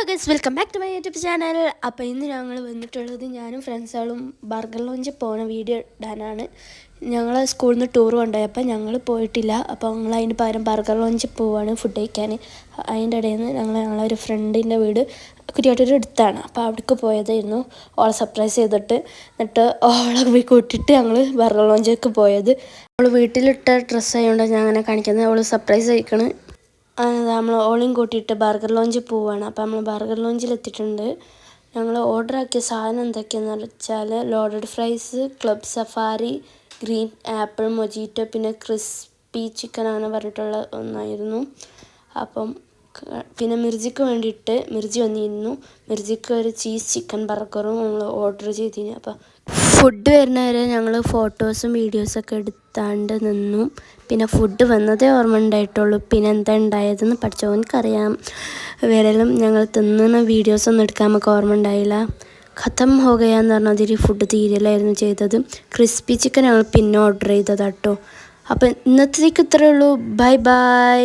Hello guys, welcome back to my YouTube channel. അപ്പോൾ ഇന്ന് ഞങ്ങൾ വന്നിട്ടുള്ളത് ഞാനും ഫ്രണ്ട്സുകളും ബർഗർ ലോഞ്ചിൽ പോകുന്ന വീഡിയോ ഇടാനാണ്. ഞങ്ങൾ സ്കൂളിൽ നിന്ന് ടൂർ കൊണ്ടുപോയി, അപ്പോൾ ഞങ്ങൾ പോയിട്ടില്ല. അപ്പോൾ ഞങ്ങൾ അതിന് പകരം ബർഗർ ലോഞ്ചിൽ പോവുകയാണ് ഫുഡ് കഴിക്കാൻ. അതിൻ്റെ ഇടയിൽ നിന്ന് ഞങ്ങളൊരു ഫ്രണ്ടിൻ്റെ വീട് കുറ്റിയാട്ടൂർ അടുത്താണ്. അപ്പോൾ അവിടേക്ക് പോയതായിരുന്നു ഓളെ സർപ്രൈസ് ചെയ്തിട്ട്. എന്നിട്ട് ഓളെ പോയി കൂട്ടിയിട്ട് ഞങ്ങൾ ബർഗർ ലോഞ്ചിലേക്ക് പോയത്. അവൾ വീട്ടിലിട്ട ഡ്രസ്സ് ആയതുകൊണ്ട് ഞാൻ അങ്ങനെ കാണിക്കുന്നത്. അവൾ സർപ്രൈസ് കഴിക്കണ്. നമ്മൾ ഓളയും കൂട്ടിയിട്ട് ബർഗർ ലോഞ്ചിൽ പോവുകയാണ്. അപ്പോൾ നമ്മൾ ബർഗർ ലോഞ്ചിൽ എത്തിയിട്ടുണ്ട്. ഞങ്ങൾ ഓർഡർ ആക്കിയ സാധനം എന്തൊക്കെയാണെന്ന് വെച്ചാൽ loaded fries, club safari, green apple mojito, പിന്നെ ക്രിസ്പി ചിക്കൻ അങ്ങനെ പറഞ്ഞിട്ടുള്ള ഒന്നായിരുന്നു. അപ്പം പിന്നെ മിർജിക്ക് വേണ്ടിയിട്ട് മിർജി വന്നിരുന്നു. മിർജിക്ക് ഒരു ചീസ് ചിക്കൻ ബർഗറും നമ്മൾ ഓർഡർ ചെയ്തിരുന്നു. അപ്പോൾ ഫുഡ് വരുന്നവരെ ഞങ്ങൾ ഫോട്ടോസും വീഡിയോസൊക്കെ എടുത്താണ്ട് നിന്നു. പിന്നെ ഫുഡ് വന്നതേ ഓർമ്മ ഉണ്ടായിട്ടുള്ളൂ. പിന്നെ എന്താ ഉണ്ടായതെന്ന് പഠിച്ചവനക്കറിയാം. വേറെല്ലാം ഞങ്ങൾ തിന്നുന്ന വീഡിയോസൊന്നും എടുക്കാൻ നമുക്ക് ഓർമ്മ ഉണ്ടായില്ല. ഖത്തം ഹോ ഗയാന്ന് പറഞ്ഞാൽ ഫുഡ് തീരലായിരുന്നു ചെയ്തത്. ക്രിസ്പി ചിക്കൻ ഞങ്ങൾ പിന്നെ ഓർഡർ ചെയ്തതാട്ടോ. അപ്പം ഇന്നത്തേക്ക് ഇത്രയേ ഉള്ളൂ. Bye bye.